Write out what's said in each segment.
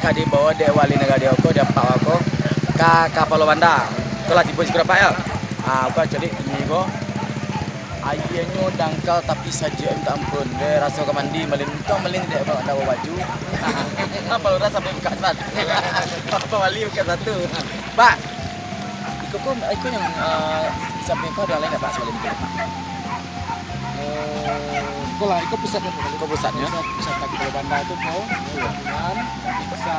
kadi bawa de wali negara dia ko dia pak ko ka kapalo banda. Ko lah tiba segera pak ya. Ko jadi ini ko ayahnya dangkal tapi saja minta ampun. Dia rasa ke mandi malin dia bawa baju. Apa lu rasa sampai buka satu. Apa wali buka satu. Pak. Iko yang samping kau ada lain enggak Pak selain itu Pak? Itulah, itu pusatnya. Kau pusatnya? Pusat Kapal Banda itu kau lingkungan, nanti bisa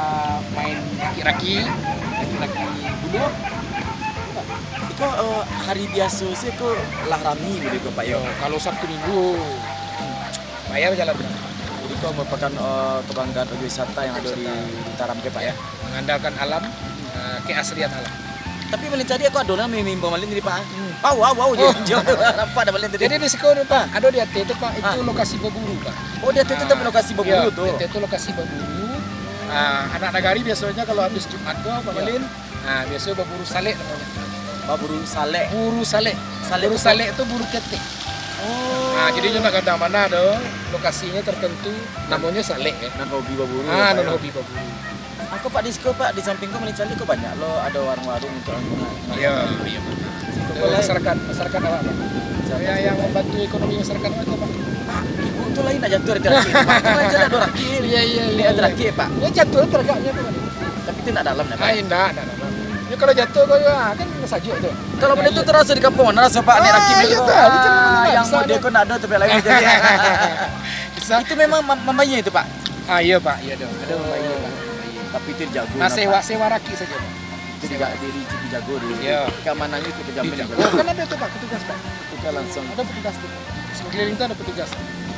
main raki-raki dulu. Iko hari biasa sih kau lah rami gitu Pak yo. Kalau Sabtu Minggu bayar jalan. Jadi kau merupakan kebanggaan wisata yang ada di Taram ke Pak ya? Mengandalkan alam, keaslian alam. Tapi malin tadi aku adonan mimpi malin tadi Pak. Wow, jauh nampak ada malin tadi. Jadi di sekolah Pak, ada di AT itu Pak, itu lokasi berburu Pak. Oh dia itu tetap lokasi berburu tuh. Itu lokasi berburu. Anak nagari biasanya kalau habis Jumat tuh Pak Malin, biasanya berburu salek namanya. Buru salek. Buru salek. Buru salek itu buru ketik. Oh. Jadi cuma kadang mana ada lokasinya tertentu, namanya salek ya. Nah hobi berburu. Nah hobi berburu. Aku Pak Disko Pak di samping kau malin candi kau banyak lo ada warung-warung untuk Iya. Masyarakat apa Pak? Saya yang membantu ekonomi masyarakat itu Pak. Ibu tuh lain aja tuh raki. Pak aja ada raki. Iya. Dia ada raki Pak. Ya jatuh tergaknya Pak. Tapi itu enggak dalam Pak. Enggak. Ya kalau jatuh kau kan saja itu. Kalau benda itu terasa di kampung, rasa Pak nek raki itu. Yang mau dia kau nak ada tapi lain jadi. Itu memang membayar itu Pak. Iya Pak, iya dong. Ada membayar Pak. Tapi itu jago. Nah sewa raki saja Pak. Sewa diri jago dulu. Iya. Keamanannya itu terjamin. Kan ada tuh Pak petugas Pak. Petugas langsung. Ada petugas tuh. Sekeliling tuh ada petugas.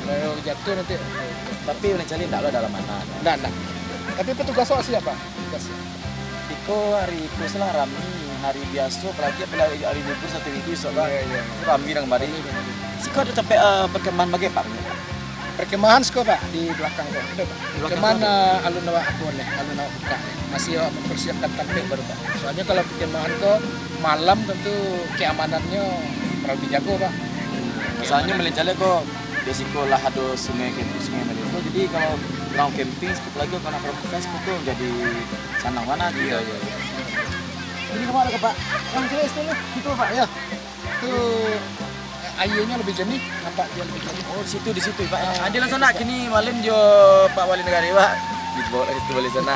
Kalau jatuh nanti. Tapi mencari enggak lo dalam mana? Enggak. Tapi petugas soal siapa? Petugas. Iko hari itu salah rami hari biasa apalagi hari libur satu minggu soalnya rami nang bari. Siko ada sampai perkemahan bagai Pak. Perkemahan siko Pak di belakang kok. Ada Pak. Kemana alun awak boleh, alun awak buka. Masih mempersiapkan tampil baru Pak. Soalnya kalau perkemahan kok malam tentu keamanannya perlu dijaga Pak. Misalnya melincale kok desiko lah ada sungai Meliko. Jadi kalau orang camping seperti lagi karena perbukaan seperti jadi sana mana gitu. Iya. Ini kemana ke Pak? Yang jelas itu Pak ya. Itu airnya lebih jernih, nampak dia lebih jernih. Oh di situ Pak. Ada lah sana kini malin jo Pak Wali Negara Pak. Di bawah itu balik sana.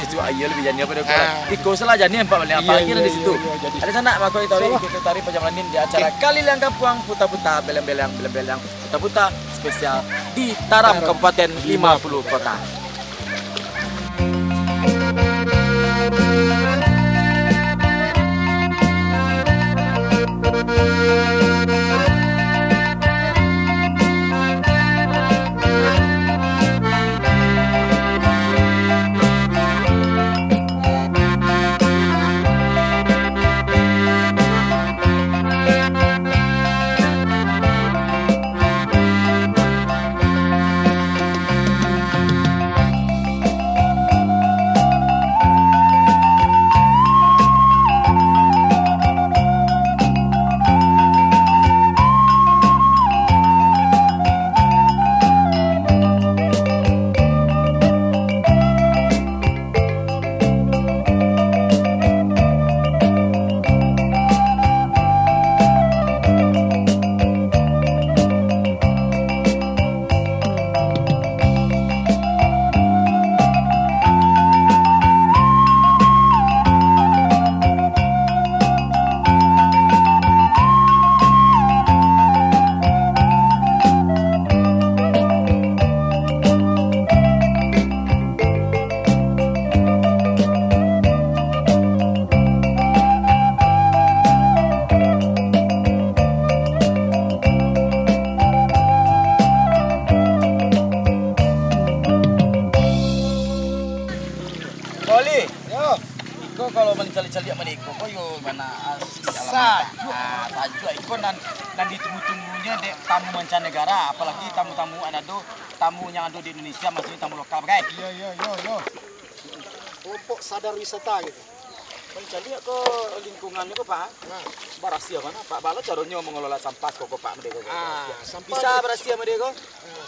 Itu air lebih jernih apa dia. Iko salah jernih Pak Wali apa lagi di situ. Ada sana maka kita tarik perjalanan di acara Kali Liang Kampung Puta-Puta Beleng-beleng Puta-Puta spesial di Taram Kabupaten 50 Kota. Kalau mencari-cari Iko kok yo mana saja Iko dan ditunggu-tunggunya dek tamu mancanegara apalagi tamu-tamu tamu yang ada di Indonesia maksudnya tamu lokal guys. Yo. Kelompok sadar wisata gitu. Mencari ke lingkungannya kok Pak. Barasia mana Pak Bala caranya mengelola sampah kok Pak Merdeka. Bisa barasia Merdeka?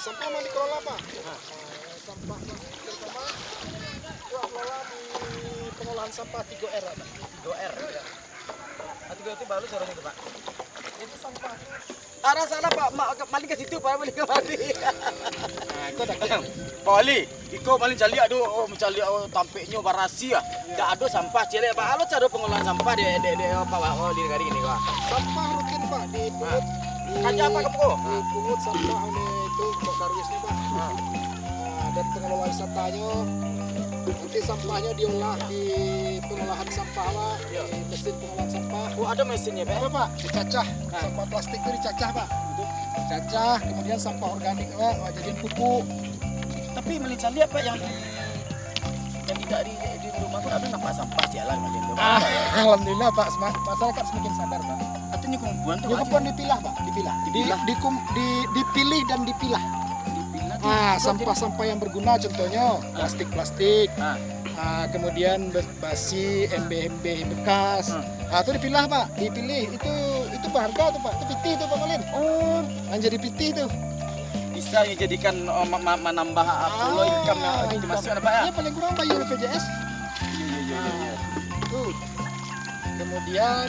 Sampah mau dikelola Pak. Sampah terutama Ketua kelola di pengolahan sampah 3R, Pak. 3R. Ya. 3R itu baru seharusnya itu, Pak. Itu sampah. Arah sana Pak, maling ke situ Pak, maling ke mali. Nah, itu ada Pak Wali, iko maling cali ado, mencali tampeknya barasi ya. Tak ada sampah celek Pak. Alo cara pengolahan sampah di Pak Wali negari ini Pak. sampah rutin Pak dipungut. Kaca apa kepo? Dipungut sampah oleh itu Pak Darwis nih Pak. Nah, dan pengelola wisatanya nanti sampahnya diolah di pengolahan sampah Pak, Iya. di mesin pengolahan sampah. Oh ada mesinnya Pak. Ada Pak, dicacah. Sampah plastik itu dicacah Pak. Cacah, kemudian sampah organik Pak, jadiin pupuk. Tapi maling cali apa yang tidak di rumah tuh ada nampak sampah jalan maling tuh. Alhamdulillah Pak, masyarakat semakin sadar Pak. Artinya kumpulan tuh. Nyukupan dipilah Pak, dipilah. Dipilah? Dipilih dan dipilah. Dipilah. Nah, sampah-sampah yang berguna contohnya plastik-plastik, kemudian basi, embe-embe bekas. Itu dipilah Pak, dipilih. Itu berharga tuh Pak, itu piti tuh Pak Malin. Oh, Jadi piti tuh. bisa dijadikan menambah pulau income yang dimasukkan Pak ya. Iya paling kurang bayar BPJS. Iya. Tuh. Kemudian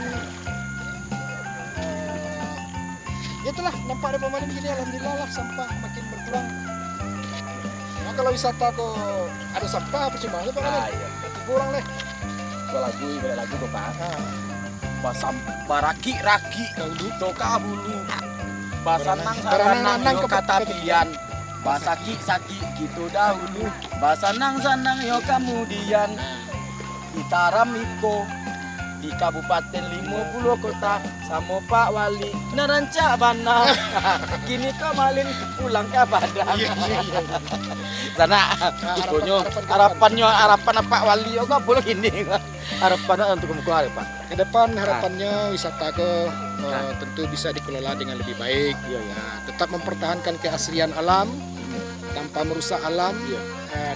itulah nampak ada Pak Malin gini, alhamdulillah lah sampah makin berkurang. Nah, kalau wisata kok ada sampah percuma ya Pak Malin. Iya. Kurang deh. Gua lagu tuh Pak. Nah, Basam baraki toka bulu. Basanang Baranang, saranang yo ke- kata pian. Basaki saki gitu dahulu. Basanang sanang yo kemudian. Ditaram iko di Kabupaten 50 kota sama Pak Wali naranca bana. Kini Kamalin pulang ke Padang. Sana itunya harapan Pak Wali yo gak boleh ini. Harapan untuk muka Pak. ke depan harapannya wisata ke tentu bisa dikelola dengan lebih baik. Iya ya. Tetap mempertahankan keaslian alam tanpa merusak alam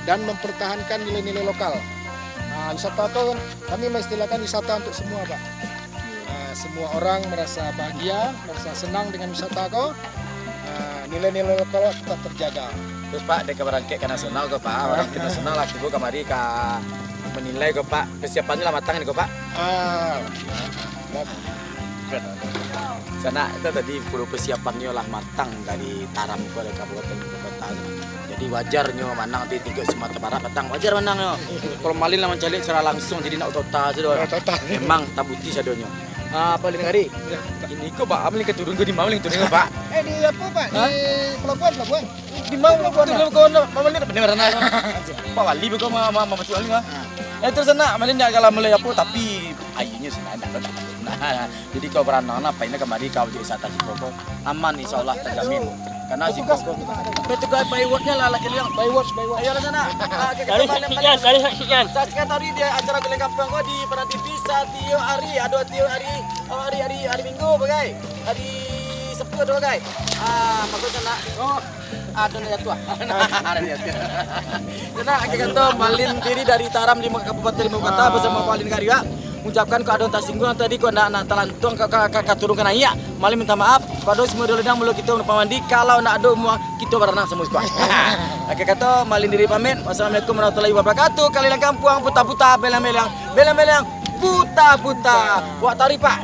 dan mempertahankan nilai-nilai lokal. Wisata itu kami mengistilahkan wisata untuk semua Pak. Semua orang merasa bahagia, merasa senang dengan wisata kau. Nilai-nilai lokal tetap terjaga. Terus Pak, dek berangkat ke nasional ke Pak, orang ke nasional lah kibu kamari ka menilai ke Pak, persiapannya lah matang nih ke Pak. Sana itu tadi perlu persiapannya lah matang dari Taram ke Kabupaten Kota. Jadi wajarnya manang di tiga Sumatera Barat matang wajar manangnya. Kalau malin lah mencari secara langsung jadi nak tota saja. Memang tabuti sadonyo. Paling hari ini kok Pak, ambil keturun ke di mau turun ke Pak. Di apa Pak? Di pelabuhan. Di mau turun ke mana benar Pak Wali bukan mama Cik Wali mah. Terus sana malin dia kalau mulai apa tapi ayunya sana ada. Jadi kau beranang apa ini kemari kau di wisata Cikoko aman insyaallah terjamin. Karena Cikoko itu guys bywordnya lah lagi yang byword. Ayo lah sana. Dari sekian. Saksikan tadi dia acara Guleng Kampung kau di Pernah TV Satio hari ada Tio hari Minggu bagai. Hari Sabtu ada bagai. Maksud sana. Oh ada nih tua. Ada nih tua. Karena kita malin diri dari Taram di Kabupaten Kota bersama Palin Karya. Mengucapkan keadaan tak singgung tadi kau nak talantung kakak turun ke naik malam minta maaf pada semua doledang mulu kita untuk mandi kalau nak ada semua kita berenang semua sekuat. Oke kata malin diri pamit. Wassalamualaikum warahmatullahi wabarakatuh. Kalian kampung puta-puta belang-belang puta-puta. Buat tari Pak.